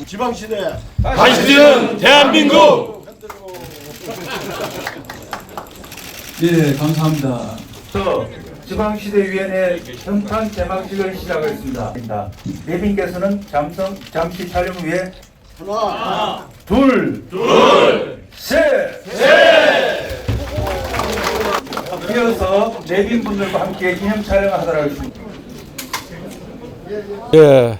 지방시대 다시 뛰는 대한민국. 예, 감사합니다. 지방시대위원회 평판 개막식을 시작하겠습니다. 내빈께서는 잠시 촬영 위해 하나, 둘, 셋. 이어서 내빈 분들과 함께 기념 촬영을 하도록 하겠습니다. 예,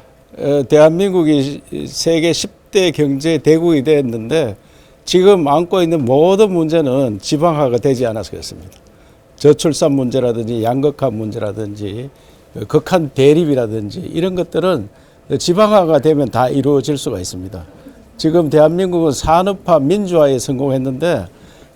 대한민국이 세계 10대 경제 대국이 됐는데 지금 안고 있는 모든 문제는 지방화가 되지 않아서 그렇습니다. 저출산 문제라든지 양극화 문제라든지 극한 대립이라든지 이런 것들은 지방화가 되면 다 이루어질 수가 있습니다. 지금 대한민국은 산업화 민주화에 성공했는데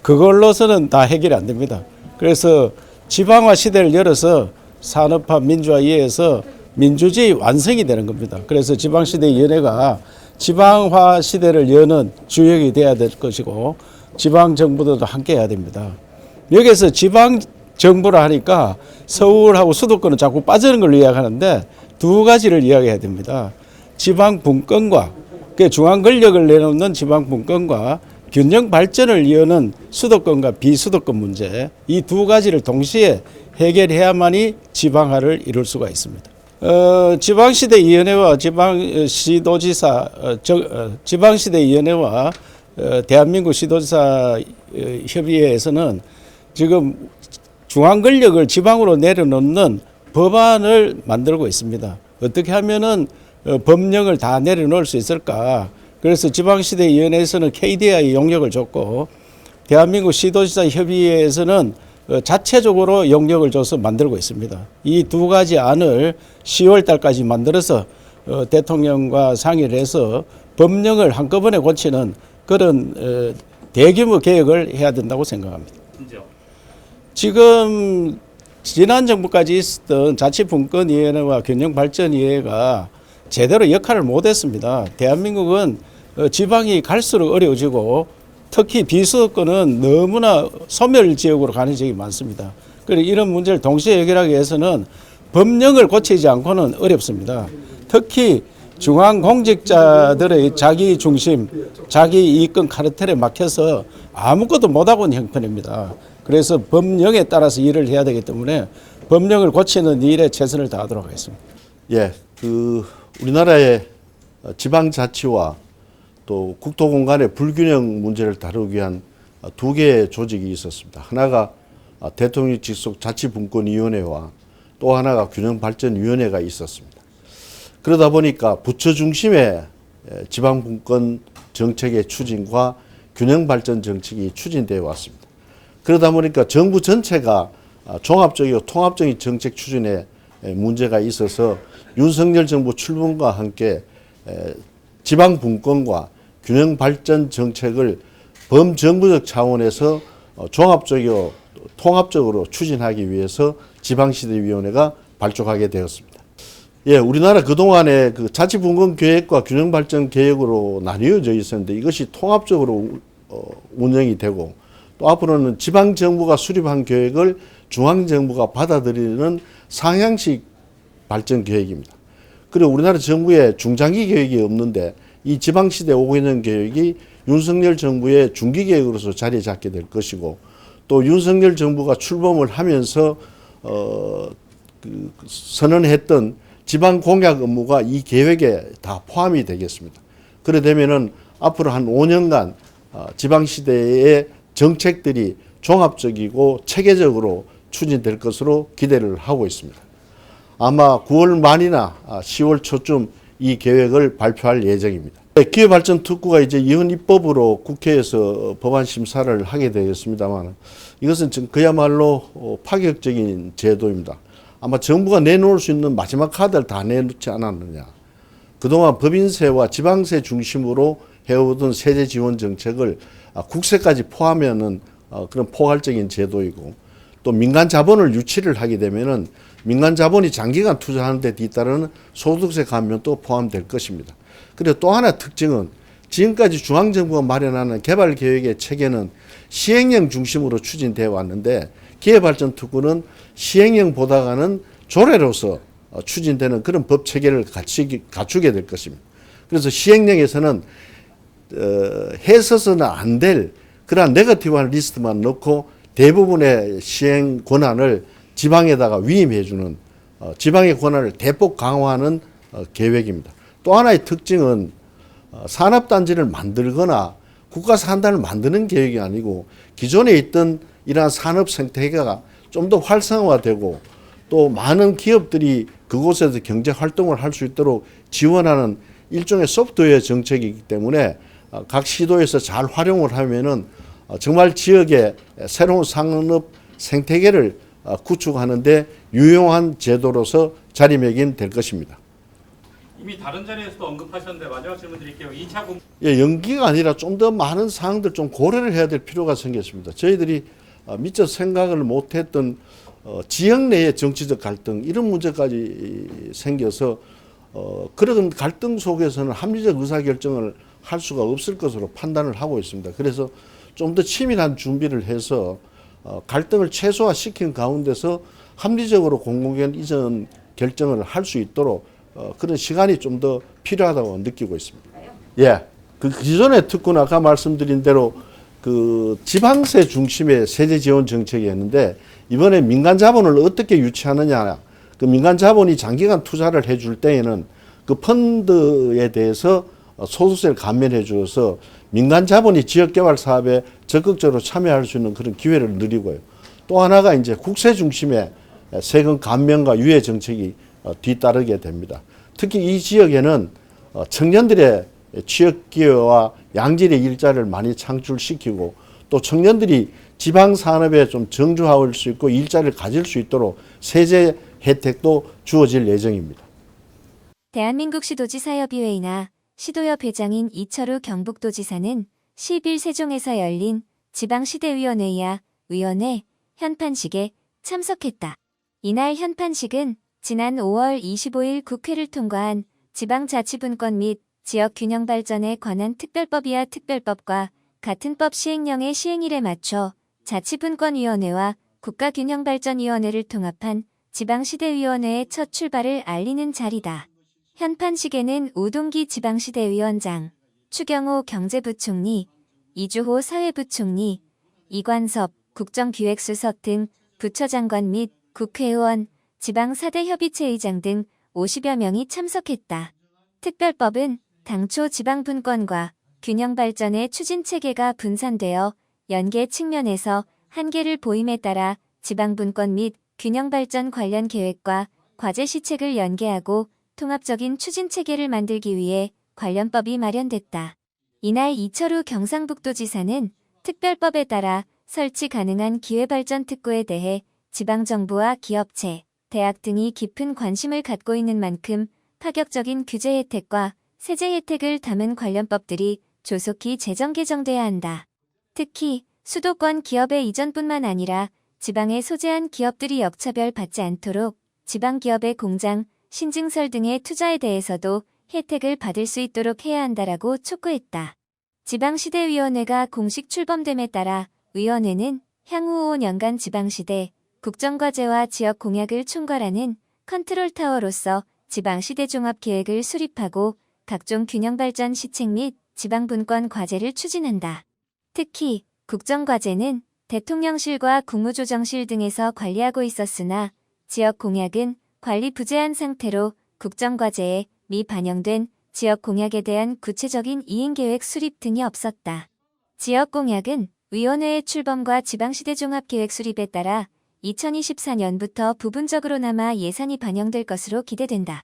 그걸로서는 다 해결이 안 됩니다. 그래서 지방화 시대를 열어서 산업화 민주화 이해해서 민주주의 완성이 되는 겁니다. 그래서 지방시대위원회가 지방화 시대를 여는 주역이 돼야 될 것이고 지방정부들도 함께 해야 됩니다. 여기서 지방정부라 하니까 서울하고 수도권은 자꾸 빠지는 걸 이야기하는데 두 가지를 이야기해야 됩니다. 지방분권과 중앙 권력을 내놓는 지방분권과 균형 발전을 이어는 수도권과 비수도권 문제 이 두 가지를 동시에 해결해야만이 지방화를 이룰 수가 있습니다. 지방시대위원회와 지방시대위원회와 대한민국 시도지사 협의회에서는 지금 중앙 권력을 지방으로 내려놓는 법안을 만들고 있습니다. 어떻게 하면은 법령을 다 내려놓을 수 있을까? 그래서 지방시대위원회에서는 KDI 용역을 줬고 대한민국 시도지사 협의회에서는 자체적으로 용역을 줘서 만들고 있습니다. 이 두 가지 안을 10월 달까지 만들어서 대통령과 상의를 해서 법령을 한꺼번에 고치는 그런 대규모 개혁을 해야 된다고 생각합니다. 지금 지난 정부까지 있었던 자치분권위원회와 균형발전위원회가 제대로 역할을 못했습니다. 대한민국은 지방이 갈수록 어려워지고 특히 비수도권은 너무나 소멸지역으로 가는 지역이 많습니다. 그래서 이런 문제를 동시에 해결하기 위해서는 법령을 고치지 않고는 어렵습니다. 특히 중앙공직자들의 자기 중심, 자기 이익권 카르텔에 막혀서 아무것도 못하고 있는 형편입니다. 그래서 법령에 따라서 일을 해야 되기 때문에 법령을 고치는 일에 최선을 다하도록 하겠습니다. 예, 우리나라의 지방자치와 또 국토공간의 불균형 문제를 다루기 위한 두 개의 조직이 있었습니다. 하나가 대통령 직속 자치분권위원회와 또 하나가 균형발전위원회가 있었습니다. 그러다 보니까 부처 중심의 지방분권 정책의 추진과 균형발전 정책이 추진되어 왔습니다. 그러다 보니까 정부 전체가 종합적이고 통합적인 정책 추진에 문제가 있어서 윤석열 정부 출범과 함께 지방분권과 균형발전 정책을 범정부적 차원에서 종합적이고 통합적으로 추진하기 위해서 지방시대위원회가 발족하게 되었습니다. 예, 우리나라 그동안에 그 자치분권 계획과 균형발전 계획으로 나뉘어져 있었는데 이것이 통합적으로 운영이 되고 또 앞으로는 지방정부가 수립한 계획을 중앙정부가 받아들이는 상향식 발전 계획입니다. 그리고 우리나라 정부에 중장기 계획이 없는데 이 지방시대 5개년 계획이 윤석열 정부의 중기 계획으로서 자리 잡게 될 것이고 또 윤석열 정부가 출범을 하면서 선언했던 지방 공약 업무가 이 계획에 다 포함이 되겠습니다. 그래 되면은 앞으로 한 5년간 지방시대의 정책들이 종합적이고 체계적으로 추진될 것으로 기대를 하고 있습니다. 아마 9월 말이나 10월 초쯤 이 계획을 발표할 예정입니다. 기회발전특구가 이제 이혼 입법으로 국회에서 법안 심사를 하게 되겠습니다만 이것은 그야말로 파격적인 제도입니다. 아마 정부가 내놓을 수 있는 마지막 카드를 다 내놓지 않았느냐. 그동안 법인세와 지방세 중심으로 해오던 세제 지원 정책을 국세까지 포함하는 그런 포괄적인 제도이고 또 민간 자본을 유치를 하게 되면은 민간 자본이 장기간 투자하는 데 뒤따르는 소득세 감면도 포함될 것입니다. 그리고 또 하나 특징은 지금까지 중앙정부가 마련하는 개발계획의 체계는 시행령 중심으로 추진되어 왔는데 기회발전특구는 시행령보다는 조례로서 추진되는 그런 법 체계를 갖추게 될 것입니다. 그래서 시행령에서는 해서는 안 될 그러한 네거티브한 리스트만 넣고 대부분의 시행 권한을 지방에다가 위임해주는 지방의 권한을 대폭 강화하는 계획입니다. 또 하나의 특징은 산업단지를 만들거나 국가산단을 만드는 계획이 아니고 기존에 있던 이러한 산업 생태계가 좀 더 활성화되고 또 많은 기업들이 그곳에서 경제 활동을 할 수 있도록 지원하는 일종의 소프트웨어 정책이기 때문에 각 시도에서 잘 활용을 하면은 정말 지역의 새로운 산업 생태계를 구축하는데 유용한 제도로서 자리매김될 것입니다. 이미 다른 자리에서도 언급하셨는데 마지막 질문 드릴게요. 2차 공 예, 연기가 아니라 좀 더 많은 사항들 좀 고려를 해야 될 필요가 생겼습니다. 저희들이 미처 생각을 못했던 지역 내의 정치적 갈등 이런 문제까지 생겨서 그런 갈등 속에서는 합리적 의사결정을 할 수가 없을 것으로 판단을 하고 있습니다. 그래서 좀 더 치밀한 준비를 해서 갈등을 최소화시킨 가운데서 합리적으로 공공기관 이전 결정을 할 수 있도록 그런 시간이 좀 더 필요하다고 느끼고 있습니다. 예, 그 기존의 특구는 아까 말씀드린 대로 그 지방세 중심의 세제 지원 정책이었는데 이번에 민간 자본을 어떻게 유치하느냐, 그 민간 자본이 장기간 투자를 해줄 때에는 그 펀드에 대해서 소득세를 감면해 주어서 민간 자본이 지역개발 사업에 적극적으로 참여할 수 있는 그런 기회를 누리고요. 또 하나가 이제 국세 중심의 세금 감면과 유예 정책이 뒤따르게 됩니다. 특히 이 지역에는 청년들의 취업 기회와 양질의 일자리를 많이 창출시키고 또 청년들이 지방 산업에 좀 정주할 수 있고 일자리를 가질 수 있도록 세제 혜택도 주어질 예정입니다. 대한민국 시도지사협의회이나 시도협 회장인 이철우 경북도지사는 10일 세종에서 열린 지방시대위원회야 위원회 현판식에 참석했다. 이날 현판식은 지난 5월 25일 국회를 통과한 지방자치분권 및 지역균형발전에 관한 특별법이야 특별법과 같은 법 시행령의 시행일에 맞춰 자치분권위원회와 국가균형발전위원회를 통합한 지방시대위원회의 첫 출발을 알리는 자리다. 현판식에는 우동기 지방시대위원장, 추경호 경제부총리, 이주호 사회부총리, 이관섭 국정기획수석 등 부처장관 및 국회의원, 지방 4대 협의체의장 등 50여 명이 참석했다. 특별법은 당초 지방분권과 균형발전의 추진체계가 분산되어 연계 측면에서 한계를 보임에 따라 지방분권 및 균형발전 관련 계획과 과제시책을 연계하고 통합적인 추진체계를 만들기 위해 관련법이 마련됐다. 이날 이철우 경상북도지사는 특별법에 따라 설치 가능한 기회발전특구에 대해 지방정부와 기업체, 대학 등이 깊은 관심을 갖고 있는 만큼 파격적인 규제 혜택과 세제 혜택을 담은 관련법들이 조속히 제정 개정돼야 한다. 특히 수도권 기업의 이전뿐만 아니라 지방에 소재한 기업들이 역차별 받지 않도록 지방기업의 공장, 신증설 등의 투자에 대해서도 혜택을 받을 수 있도록 해야 한다라고 촉구했다. 지방시대위원회가 공식 출범됨에 따라 위원회는 향후 5년간 지방시대, 국정과제와 지역 공약을 총괄하는 컨트롤타워로서 지방시대 종합계획을 수립하고 각종 균형발전 시책 및 지방분권 과제를 추진한다. 특히 국정과제는 대통령실과 국무조정실 등에서 관리하고 있었으나 지역 공약은 관리 부재한 상태로 국정과제에 미반영된 지역 공약에 대한 구체적인 이행계획 수립 등이 없었다. 지역 공약은 위원회의 출범과 지방시대 종합계획 수립에 따라 2024년부터 부분적으로나마 예산이 반영될 것으로 기대된다.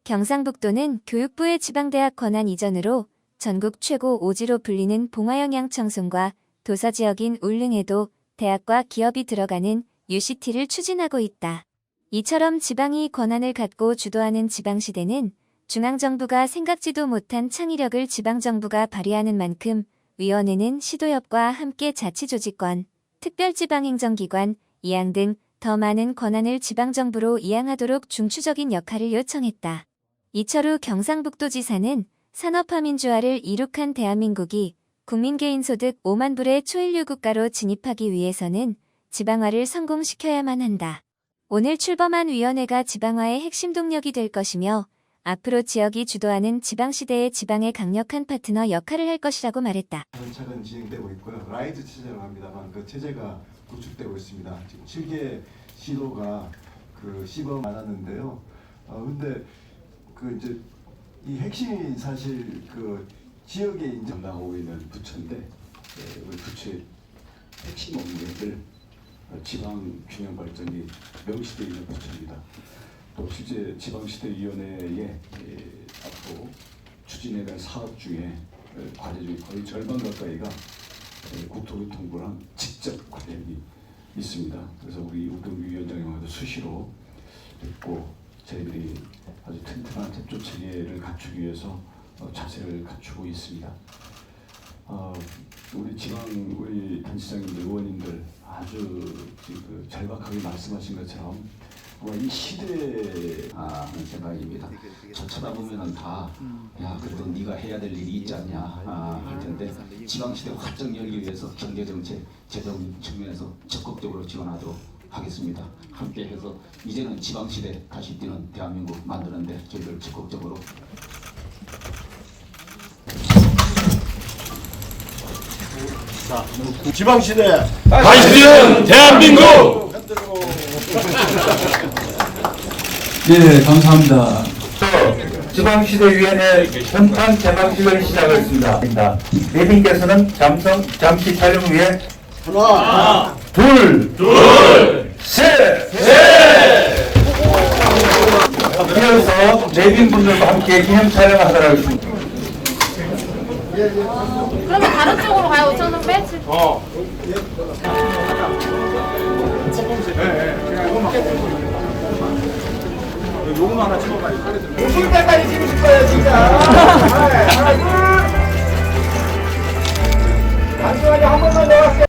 경상북도는 교육부의 지방대학 권한 이전으로 전국 최고 오지로 불리는 봉화영양 청송과 도서지역인 울릉에도 대학과 기업이 들어가는 UCT를 추진하고 있다. 이처럼 지방이 권한을 갖고 주도하는 지방시대는 중앙정부가 생각지도 못한 창의력을 지방정부가 발휘하는 만큼 위원회는 시도협과 함께 자치조직권, 특별지방행정기관, 이양 등 더 많은 권한을 지방정부로 이양하도록 중추적인 역할을 요청했다. 이철우 경상북도지사는 산업화 민주화를 이룩한 대한민국이 국민 개인소득 5만 불의 초일류 국가로 진입하기 위해서는 지방화를 성공시켜야만 한다. 오늘 출범한 위원회가 지방화의 핵심 동력이 될 것이며 앞으로 지역이 주도하는 지방시대의 지방의 강력한 파트너 역할을 할 것이라고 말했다. 차근 진행되고 있고요. 라이즈 체제라고 합니다만 그 체제가 구축되고 있습니다. 지금 7개 시도가 그 시범 많았는데요. 근데 그 이제 이 핵심이 사실 그 지역에 이제 담당하고 있는 부처인데 우리 부처의 핵심 업무를 지방 균형 발전이 명시되어 있는 부처입니다. 또 실제 지방시대위원회에 앞으로 추진해야 될 사업 중에 과제 중에 거의 절반 가까이가 국토교통부랑 직접 관련이 있습니다. 그래서 우리 우동위원장님과도 수시로 있고 저희들이 아주 튼튼한 협조 체계를 갖추기 위해서 자세를 갖추고 있습니다. 우리 지방 우리 단체장님들 의원님들 아주 그 절박하게 말씀하신 것처럼 이 시대에 하는 생각입니다. 저 쳐다보면은 다, 야, 그래도 네가 해야 될 일이 있지 않냐 할 텐데 지방시대 활짝 열기 위해서 경제정책, 재정 측면에서 적극적으로 지원하도록 하겠습니다. 함께해서 이제는 지방시대 다시 뛰는 대한민국 만드는데 저희들 적극적으로 지방시대 다시 뛰는 대한민국! 예, 감사합니다. 지방시대위원회 현판 개방식을 시작하겠습니다. 내빈께서는 잠시 촬영 위해 하나, 둘, 셋! 이어서 내빈분들과 함께 기념 촬영을 하도록 하겠습니다. 그러면 다른 쪽으로 가요. 우선 빼지. 웃을 때까지 찍으실 거예요, 진짜. 하나, 둘. 잠시만요, 한 번만 더 할게요.